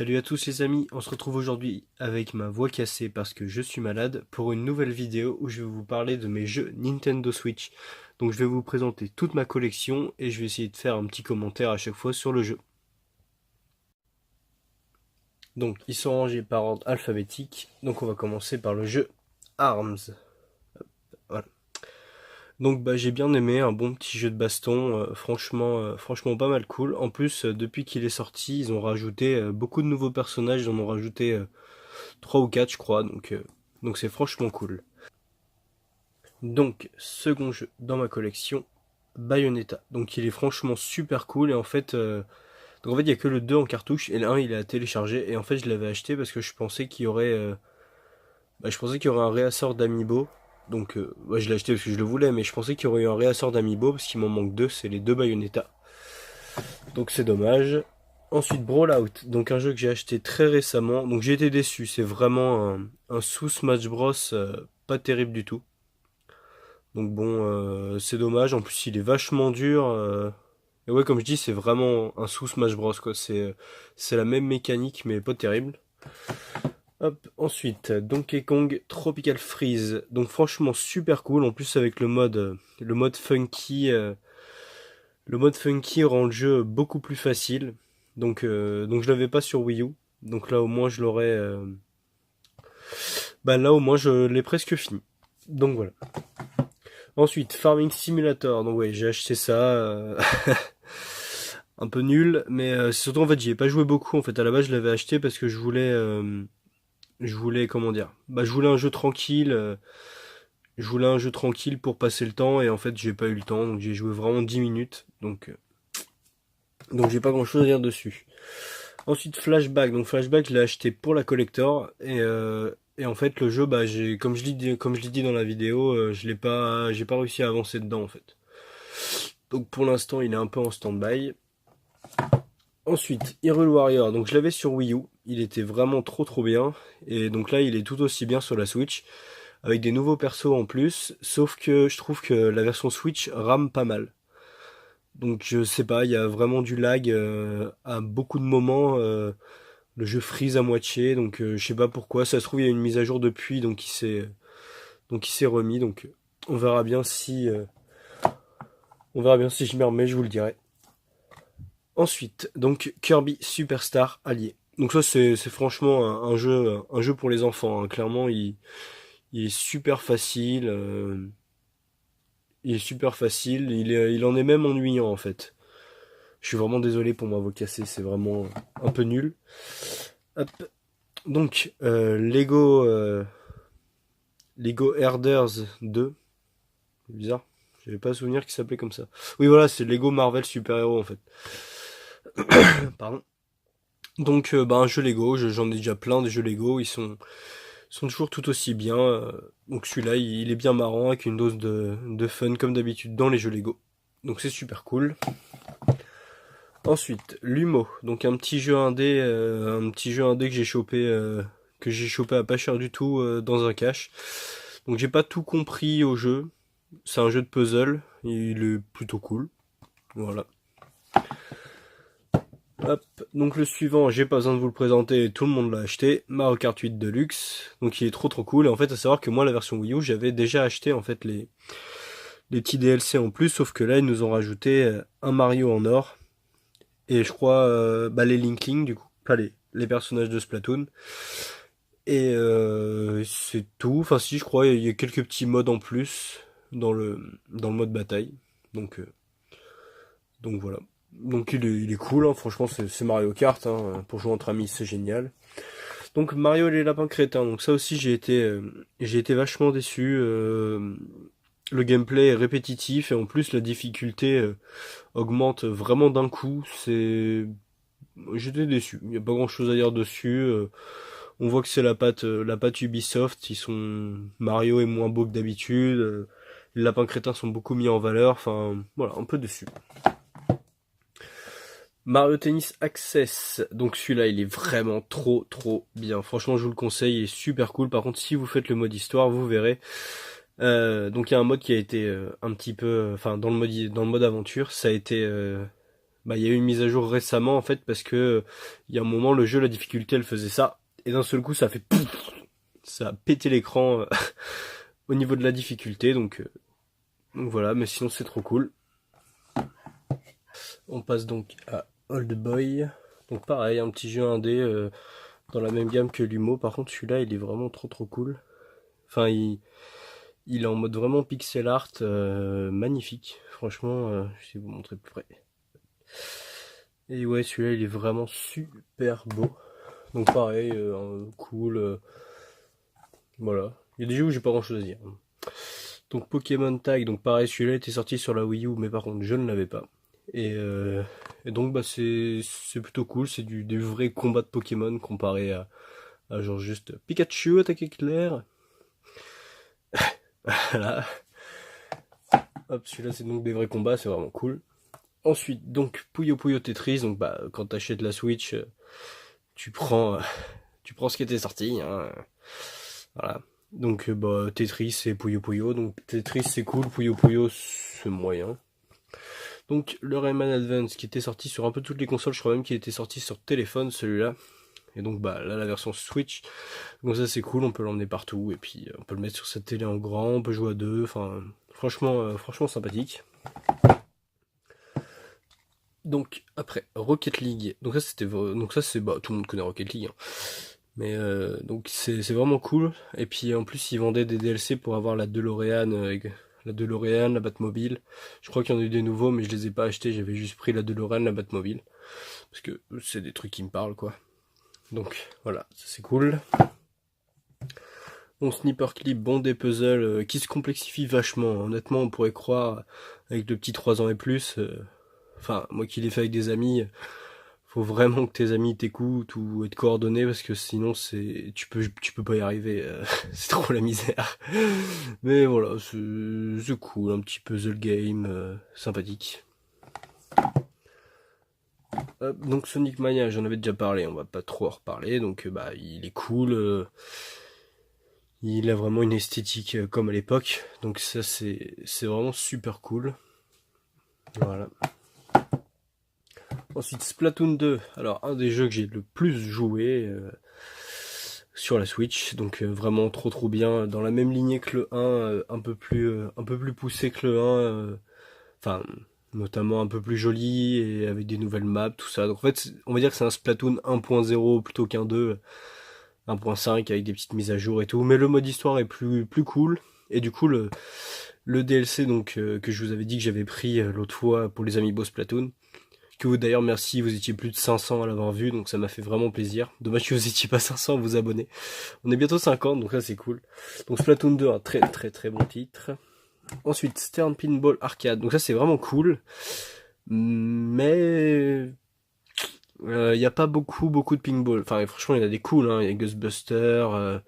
Salut à tous les amis, on se retrouve aujourd'hui avec ma voix cassée parce que je suis malade pour une nouvelle vidéo où je vais vous parler de mes jeux Nintendo Switch. Donc je vais vous présenter toute ma collection et je vais essayer de faire un petit commentaire à chaque fois sur le jeu. Donc ils sont rangés par ordre alphabétique, donc on va commencer par le jeu ARMS. Voilà. Donc j'ai bien aimé, un bon petit jeu de baston, franchement pas mal cool. En plus, depuis qu'il est sorti, ils ont rajouté beaucoup de nouveaux personnages, ils en ont rajouté 3 ou 4 je crois, donc c'est franchement cool. Donc, second jeu dans ma collection, Bayonetta. Donc il est franchement super cool et il y a que le 2 en cartouche et le 1 il est à télécharger et en fait je l'avais acheté parce que je pensais qu'il y aurait un réassort d'Amiibo. Je l'ai acheté parce que je le voulais, mais je pensais qu'il y aurait eu un réassort d'Amiibo parce qu'il m'en manque deux, c'est les deux Bayonetta. Donc c'est dommage. Ensuite Brawlout, donc un jeu que j'ai acheté très récemment, donc j'ai été déçu, c'est vraiment un sous Smash Bros pas terrible du tout. Donc c'est dommage, en plus il est vachement dur. Et ouais, comme je dis, c'est vraiment un sous Smash Bros quoi, c'est la même mécanique mais pas terrible. Hop, ensuite Donkey Kong Tropical Freeze. Donc franchement super cool, en plus avec le mode funky. Le mode funky rend le jeu beaucoup plus facile. Donc je l'avais pas sur Wii U. Donc là au moins je l'aurais. Là au moins je l'ai presque fini. Donc voilà. Ensuite Farming Simulator. Donc ouais j'ai acheté ça. Un peu nul, mais surtout en fait j'y ai pas joué beaucoup. En fait à la base je l'avais acheté parce que je voulais comment dire. Je voulais un jeu tranquille. Je voulais un jeu tranquille pour passer le temps et en fait j'ai pas eu le temps. Donc j'ai joué vraiment 10 minutes. Donc j'ai pas grand chose à dire dessus. Ensuite Flashback, donc Flashback je l'ai acheté pour la collector et en fait le jeu comme je l'ai dit dans la vidéo, j'ai pas réussi à avancer dedans en fait. Donc pour l'instant il est un peu en stand-by. Ensuite Hyrule Warrior, donc je l'avais sur Wii U, il était vraiment trop bien et donc là il est tout aussi bien sur la Switch avec des nouveaux persos en plus, sauf que je trouve que la version Switch rame pas mal. Donc je sais pas, il y a vraiment du lag à beaucoup de moments. Le jeu freeze à moitié, je sais pas pourquoi. Ça se trouve il y a une mise à jour depuis, donc il s'est remis. On verra bien si je m'y remets, je vous le dirai. Ensuite, donc Kirby Superstar Allié. Donc ça c'est franchement un jeu pour les enfants, hein. Clairement il est super facile. Il est super facile. Il en est même ennuyant en fait. Je suis vraiment désolé pour m'avoir cassé, c'est vraiment un peu nul. Hop. Donc, Lego Herders 2. C'est bizarre. J'avais pas souvenir qu'il s'appelait comme ça. Oui, voilà, c'est Lego Marvel Super Hero en fait. Pardon. Un jeu Lego. J'en ai déjà plein des jeux Lego. Sont toujours tout aussi bien. Donc celui-là, il est bien marrant avec une dose de fun comme d'habitude dans les jeux Lego. Donc c'est super cool. Ensuite, Lumo, donc un petit jeu indé que j'ai chopé à pas cher du tout dans un cache. Donc j'ai pas tout compris au jeu. C'est un jeu de puzzle, il est plutôt cool. Voilà. Hop, donc le suivant, j'ai pas besoin de vous le présenter, tout le monde l'a acheté, Mario Kart 8 Deluxe. Donc il est trop cool. Et en fait, à savoir que moi la version Wii U, j'avais déjà acheté en fait les petits DLC en plus, sauf que là ils nous ont rajouté un Mario en or. Et je crois les Linkling du coup, pas les personnages de Splatoon. Et c'est tout. Enfin si je crois, il y a quelques petits modes en plus dans le mode bataille. Donc euh, donc voilà. Donc il est cool, hein. Franchement c'est Mario Kart, hein. Pour jouer entre amis c'est génial. Donc Mario et les lapins crétins, donc ça aussi j'ai été vachement déçu. Le gameplay est répétitif et en plus la difficulté augmente vraiment d'un coup. J'étais déçu. Il n'y a pas grand chose à dire dessus. On voit que c'est la patte Ubisoft. Mario est moins beau que d'habitude. Les lapins crétins sont beaucoup mis en valeur. Enfin, voilà, un peu déçu. Mario Tennis Access. Donc celui-là, il est vraiment trop bien. Franchement, je vous le conseille. Il est super cool. Par contre, si vous faites le mode histoire, vous verrez. Donc il y a un mode qui a été un petit peu, dans le mode aventure, ça a été bah il y a eu une mise à jour récemment en fait parce que il y a un moment le jeu la difficulté elle faisait ça et d'un seul coup ça a fait pouf, ça a pété l'écran au niveau de la difficulté donc voilà, mais sinon c'est trop cool. On passe donc à Old Boy. Donc pareil, un petit jeu indé dans la même gamme que Lumo. Par contre celui-là il est vraiment trop cool. Enfin il est en mode vraiment pixel art magnifique. Franchement, je vais vous montrer plus près. Et ouais celui-là il est vraiment super beau. Donc pareil, cool. Voilà. Il y a des jeux où j'ai pas grand chose à dire. Donc Pokémon Tag, donc pareil, celui-là était sorti sur la Wii U, mais par contre je ne l'avais pas. Et donc bah c'est plutôt cool, c'est du vrai combat de Pokémon comparé à genre juste Pikachu, attaque éclair. Voilà. Hop, celui-là c'est donc des vrais combats, c'est vraiment cool. Ensuite, donc Puyo Puyo Tetris, donc bah quand t'achètes la Switch, tu prends tu prends ce qui était sorti, hein. Voilà. Donc bah Tetris et Puyo Puyo. Donc Tetris c'est cool, Puyo Puyo c'est moyen. Donc le Rayman Advance qui était sorti sur un peu toutes les consoles, je crois même qu'il était sorti sur téléphone celui-là. Et donc bah là la version Switch. Donc ça c'est cool, on peut l'emmener partout et puis on peut le mettre sur cette télé en grand, on peut jouer à deux, enfin franchement sympathique. Donc après Rocket League. Donc ça c'est bah tout le monde connaît Rocket League, hein. Mais donc c'est vraiment cool. Et puis en plus ils vendaient des DLC pour avoir la DeLorean, la Batmobile. Je crois qu'il y en a eu des nouveaux, mais je les ai pas achetés. J'avais juste pris la DeLorean, la Batmobile, parce que c'est des trucs qui me parlent quoi. Donc voilà, ça c'est cool. Bon Sniper Clip, bon des puzzles qui se complexifient vachement. Honnêtement, on pourrait croire avec le petit 3 ans et plus. Enfin, moi qui l'ai fait avec des amis. Faut vraiment que tes amis t'écoutent ou être coordonnés parce que sinon tu peux pas y arriver, c'est trop la misère. Mais voilà, c'est cool, un petit puzzle game sympathique. Donc Sonic Mania, j'en avais déjà parlé, on va pas trop en reparler, donc bah il est cool, il a vraiment une esthétique comme à l'époque, donc ça c'est vraiment super cool. Voilà. Ensuite Splatoon 2, alors un des jeux que j'ai le plus joué sur la Switch, donc vraiment trop bien, dans la même lignée que le 1, un peu plus poussé que le 1, enfin notamment un peu plus joli et avec des nouvelles maps, tout ça. Donc en fait, on va dire que c'est un Splatoon 1.0 plutôt qu'un 2, 1.5 avec des petites mises à jour et tout, mais le mode histoire est plus cool. Et du coup le DLC donc que je vous avais dit que j'avais pris l'autre fois pour les Amiibo Splatoon, que vous d'ailleurs merci, vous étiez plus de 500 à l'avoir vu, donc ça m'a fait vraiment plaisir. Dommage que vous étiez pas 500 à vous abonner. On est bientôt 50, donc là c'est cool. Donc Splatoon 2, un très bon titre. Ensuite Stern Pinball Arcade, donc ça c'est vraiment cool, mais il n'y a pas beaucoup de pinball. Enfin franchement il y en a des cools, hein. Il y a Ghostbusters,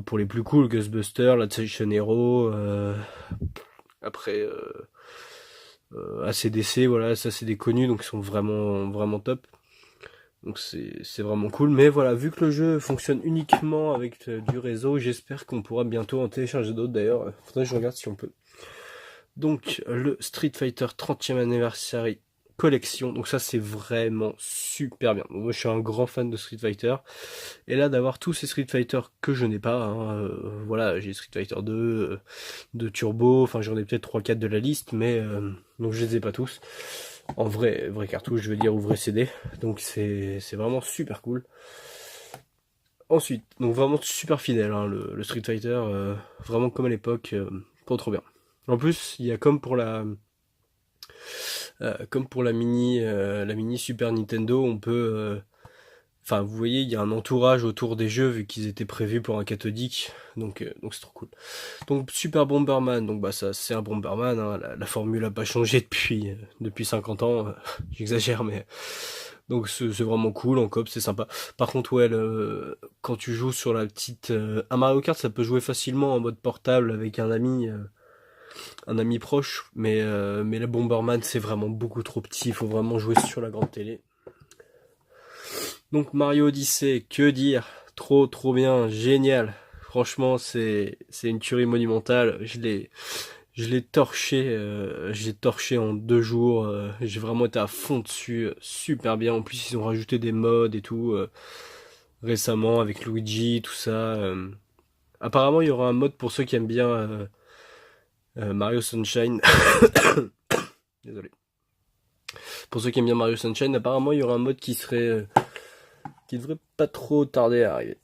pour les plus cools, Ghostbusters, la Station Hero, après ACDC, voilà, ça c'est des connus, donc ils sont vraiment top. Donc c'est vraiment cool. Mais voilà, vu que le jeu fonctionne uniquement avec du réseau, j'espère qu'on pourra bientôt en télécharger d'autres d'ailleurs. Faudrait que je regarde si on peut. Donc le Street Fighter 30e anniversary collection. Donc ça c'est vraiment super bien. Moi je suis un grand fan de Street Fighter. Et là d'avoir tous ces Street Fighter que je n'ai pas, hein, voilà, j'ai Street Fighter 2, de Turbo, enfin j'en ai peut-être 3-4 de la liste, mais donc je les ai pas tous. En vrai cartouche, je veux dire, ou vrai CD. Donc c'est vraiment super cool. Ensuite, donc vraiment super fidèle, hein, le Street Fighter, vraiment comme à l'époque, trop bien. En plus, il y a comme pour la mini Super Nintendo, on peut enfin, vous voyez, il y a un entourage autour des jeux vu qu'ils étaient prévus pour un cathodique, donc c'est trop cool. Donc Super Bomberman, donc bah ça c'est un Bomberman, hein, la formule a pas changé depuis 50 ans, j'exagère mais donc c'est vraiment cool en coop, c'est sympa. Par contre ouais, quand tu joues sur la petite un Mario Kart, ça peut jouer facilement en mode portable avec un ami proche, mais la Bomberman c'est vraiment beaucoup trop petit, il faut vraiment jouer sur la grande télé. Donc Mario Odyssey, que dire? Trop bien, génial. Franchement, c'est une tuerie monumentale. je l'ai torché en 2 jours. J'ai vraiment été à fond dessus, super bien. En plus, ils ont rajouté des mods et tout récemment avec Luigi, tout ça. Apparemment, il y aura un mode pour ceux qui aiment bien Mario Sunshine. Désolé. Pour ceux qui aiment bien Mario Sunshine, apparemment, il y aura un mode qui devrait pas trop tarder à arriver.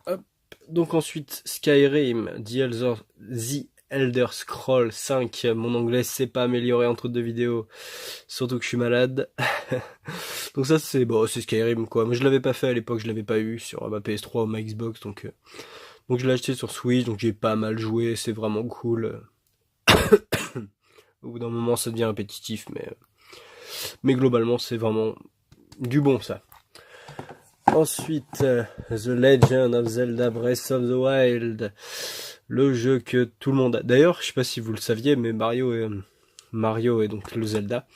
Hop. Donc ensuite, Skyrim, The Elder Scroll 5. Mon anglais s'est pas amélioré entre 2 vidéos, surtout que je suis malade. Donc ça c'est bon, c'est Skyrim quoi. Moi je l'avais pas fait à l'époque, je l'avais pas eu sur ma PS3 ou ma Xbox, donc je l'ai acheté sur Switch, donc j'ai pas mal joué, c'est vraiment cool. Au bout d'un moment ça devient répétitif, mais globalement c'est vraiment du bon ça. Ensuite, The Legend of Zelda Breath of the Wild, le jeu que tout le monde a. D'ailleurs, je sais pas si vous le saviez, mais Mario et donc le Zelda,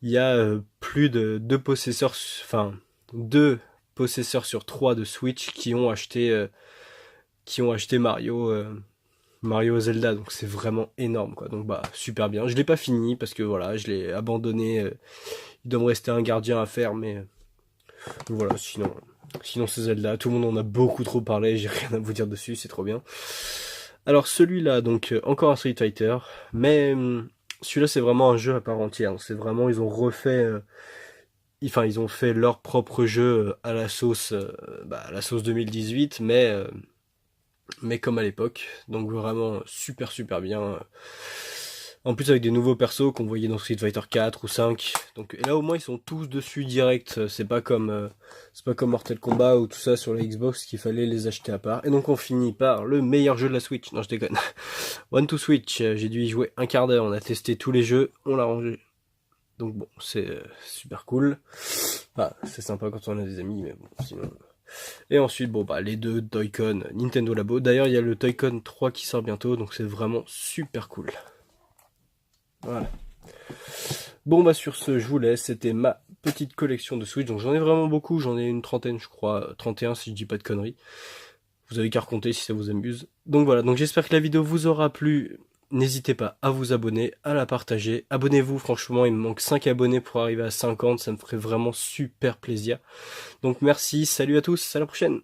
il y a plus de 2 possesseurs sur 3 de Switch qui ont acheté Mario Zelda, donc c'est vraiment énorme quoi. Donc bah super bien. Je l'ai pas fini parce que voilà, je l'ai abandonné. Il doit me rester un gardien à faire, mais voilà, sinon c'est Zelda. Tout le monde en a beaucoup trop parlé, j'ai rien à vous dire dessus, c'est trop bien. Alors celui-là, donc encore un Street Fighter, mais celui-là c'est vraiment un jeu à part entière. C'est vraiment, ils ont refait, ils ont fait leur propre jeu à à la sauce 2018, mais comme à l'époque. Donc vraiment super super bien. En plus avec des nouveaux persos qu'on voyait dans Street Fighter 4 ou 5. Donc et là au moins ils sont tous dessus direct. C'est pas comme Mortal Kombat ou tout ça sur la Xbox qu'il fallait les acheter à part. Et donc on finit par le meilleur jeu de la Switch. Non je déconne. One to Switch. J'ai dû y jouer un quart d'heure. On a testé tous les jeux. On l'a rangé. Donc bon c'est super cool. Enfin, c'est sympa quand on a des amis mais bon sinon. Et ensuite, bon bah les 2 Toy-Con Nintendo Labo. D'ailleurs, il y a le Toy-Con 3 qui sort bientôt, donc c'est vraiment super cool. Voilà. Bon bah sur ce, je vous laisse. C'était ma petite collection de Switch. Donc j'en ai vraiment beaucoup, j'en ai une trentaine, je crois, 31 si je dis pas de conneries. Vous avez qu'à recompter si ça vous amuse. Donc voilà, donc j'espère que la vidéo vous aura plu. N'hésitez pas à vous abonner, à la partager. Abonnez-vous, franchement, il me manque 5 abonnés pour arriver à 50. Ça me ferait vraiment super plaisir. Donc merci, salut à tous, à la prochaine.